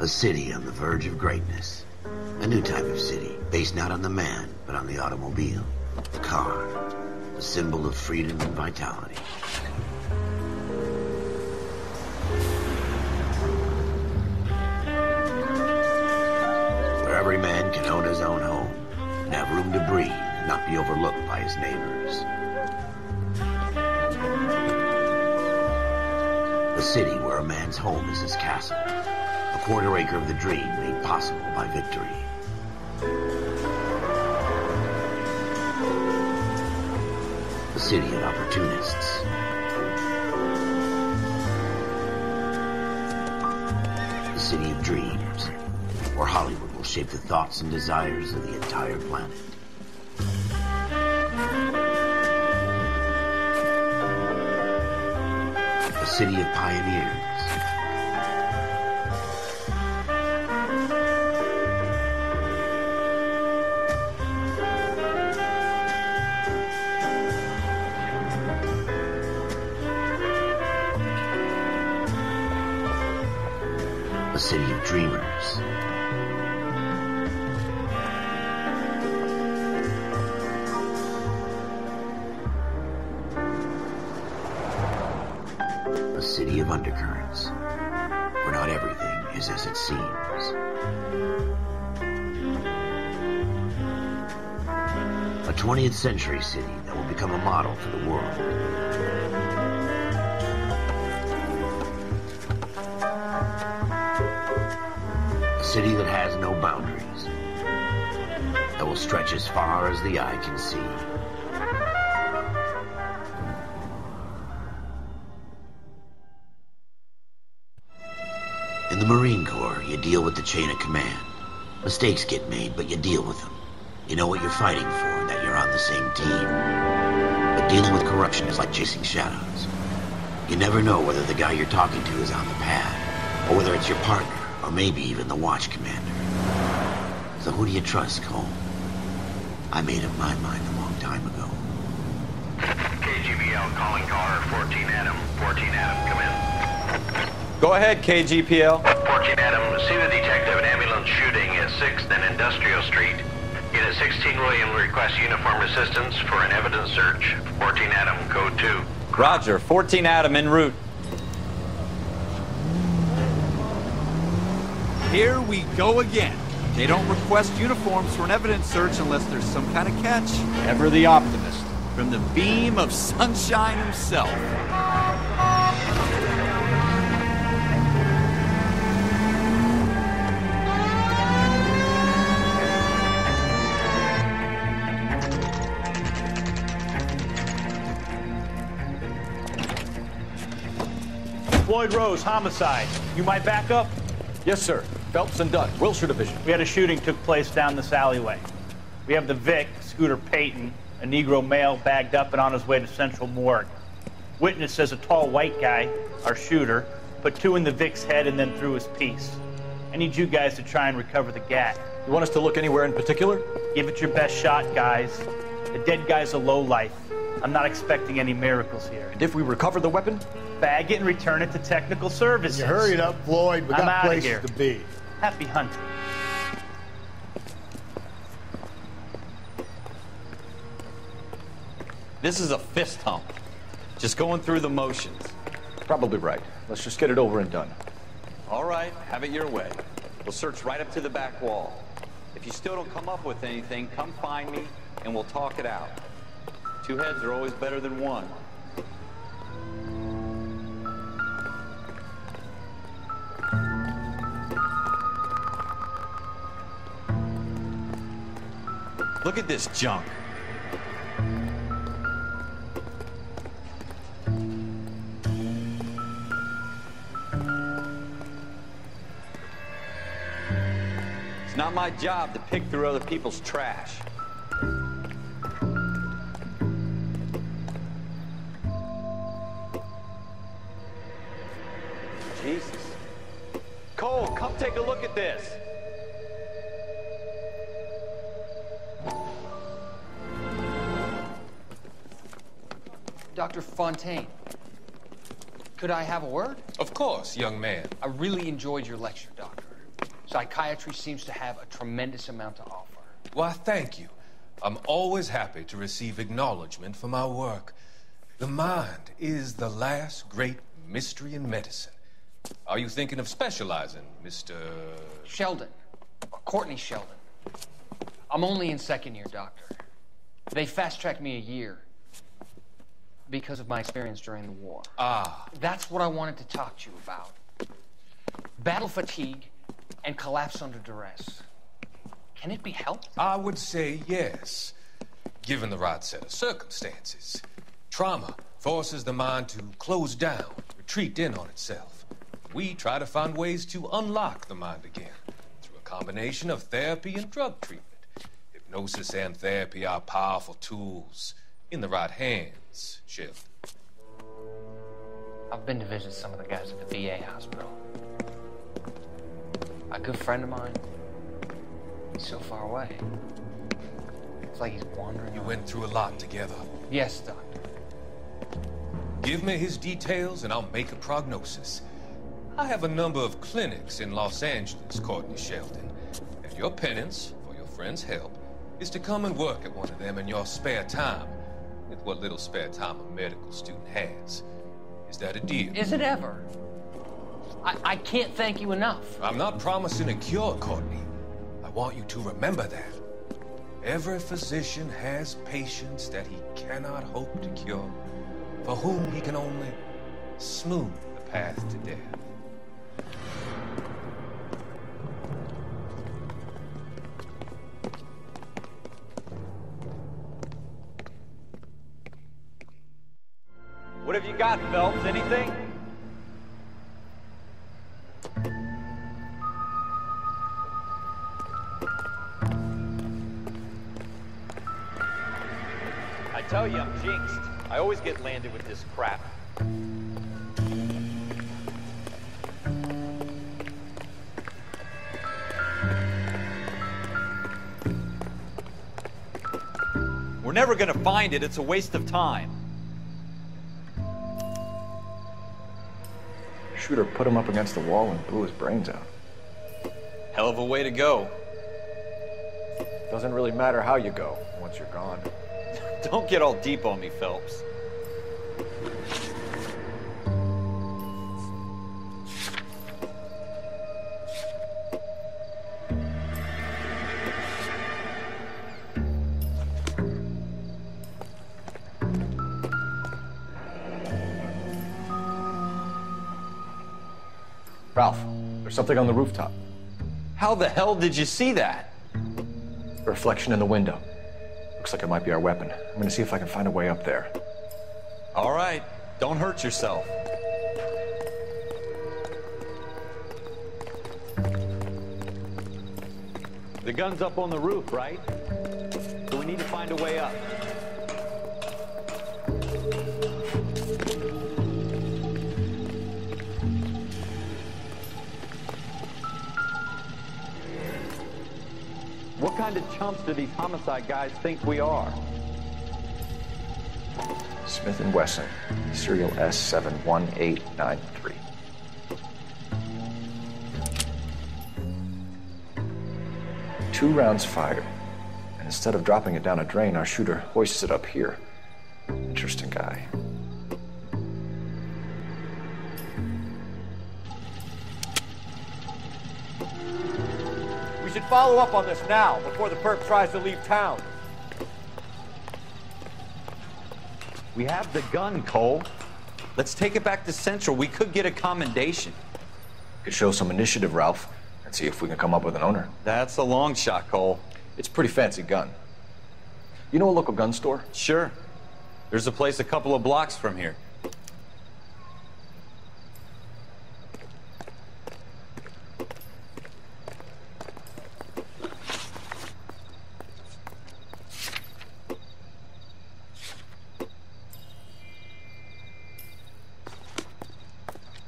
A city on the verge of greatness. A new type of city, based not on the man, but on the automobile. The car. The symbol of freedom and vitality. Where every man can own his own home and have room to breathe and not be overlooked by his neighbors. A city where a man's home is his castle. A quarter acre of the dream made possible by victory. A city of opportunists. A city of dreams, where Hollywood will shape the thoughts and desires of the entire planet. A city of pioneers. A city of dreamers. A city of undercurrents, where not everything is as it seems. A 20th century city that will become a model for the world. A city that has no boundaries, that will stretch as far as the eye can see. In the Marine Corps, you deal with the chain of command. Mistakes get made, but you deal with them. You know what you're fighting for and that you're on the same team. But dealing with corruption is like chasing shadows. You never know whether the guy you're talking to is on the pad, or whether it's your partner, or maybe even the watch commander. So who do you trust, Cole? I made up my mind a long time ago. KGBL calling car 14 Adam. 14 Adam, come in. Go ahead, KGPL. 14 Adam, see the detective an ambulance shooting at 6th and Industrial Street. Unit 16 William requests uniformed assistance for an evidence search. 14 Adam, code 2. Roger, 14 Adam en route. Here we go again. They don't request uniforms for an evidence search unless there's some kind of catch. Ever the optimist. From the beam of sunshine himself. Floyd Rose, homicide. You might back up? Yes, sir. Phelps and Dunn, Wilshire Division. We had a shooting took place down this alleyway. We have the Vic, Scooter Payton, a Negro male bagged up and on his way to Central Morgue. Witness says a tall white guy, our shooter, put 2 in the Vic's head and then threw his piece. I need you guys to try and recover the gat. You want us to look anywhere in particular? Give it your best shot, guys. The dead guy's a lowlife. I'm not expecting any miracles here. And if we recover the weapon? Bag it and return it to technical services. You hurried up, Floyd. We got places here. to be. Happy hunting. This is a fist hump. Just going through the motions. Probably right. Let's just get it over and done. All right, have it your way. We'll search right up to the back wall. If you still don't come up with anything, come find me and we'll talk it out. 2 heads are always better than 1. Look at this junk. It's not my job to pick through other people's trash. Jesus. Cole, come take a look at this. Dr. Fontaine, could I have a word? Of course, young man. I really enjoyed your lecture, Doctor. Psychiatry seems to have a tremendous amount to offer. Why, thank you. I'm always happy to receive acknowledgement for my work. The mind is the last great mystery in medicine. Are you thinking of specializing, Mr. Sheldon. Courtney Sheldon. I'm only in second year, Doctor. They fast-tracked me a year because of my experience during the war. Ah. That's what I wanted to talk to you about. Battle fatigue and collapse under duress. Can it be helped? I would say yes, given the right set of circumstances. Trauma forces the mind to close down, retreat in on itself. We try to find ways to unlock the mind again through a combination of therapy and drug treatment. Hypnosis and therapy are powerful tools in the right hands, Sheldon. I've been to visit some of the guys at the VA hospital. A good friend of mine, he's so far away. It's like he's wandering. You went through a lot together. Yes, Doctor. Give me his details and I'll make a prognosis. I have a number of clinics in Los Angeles, Courtney Sheldon, and your penance, for your friend's help, is to come and work at one of them in your spare time, with what little spare time a medical student has. Is that a deal? Is it ever? I can't thank you enough. I'm not promising a cure, Courtney. I want you to remember that. Every physician has patients that he cannot hope to cure, for whom he can only smooth the path to death. What have you got, Phelps? Anything? I tell you, I'm jinxed. I always get landed with this crap. We're never gonna find it. It's a waste of time. Shooter put him up against the wall and blew his brains out. Hell of a way to go. Doesn't really matter how you go once you're gone. Don't get all deep on me, Phelps. Ralph, there's something on the rooftop. How the hell did you see that? A reflection in the window. Looks like it might be our weapon. I'm gonna see if I can find a way up there. All right, don't hurt yourself. The gun's up on the roof, right? So we need to find a way up. What kind of chumps do these homicide guys think we are? Smith & Wesson, serial S71893. Two rounds fired, and instead of dropping it down a drain, our shooter hoists it up here. Interesting guy. We should follow up on this now, before the perp tries to leave town. We have the gun, Cole. Let's take it back to Central. We could get a commendation. Could show some initiative, Ralph, and see if we can come up with an owner. That's a long shot, Cole. It's a pretty fancy gun. You know a local gun store? Sure. There's a place a couple of blocks from here.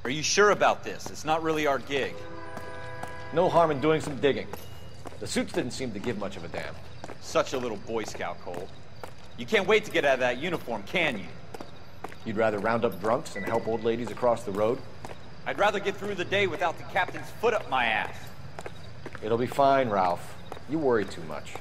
Are you sure about this? It's not really our gig. No harm in doing some digging. The suits didn't seem to give much of a damn. Such a little Boy Scout, Cole. You can't wait to get out of that uniform, can you? You'd rather round up drunks and help old ladies across the road? I'd rather get through the day without the captain's foot up my ass. It'll be fine, Ralph. You worry too much.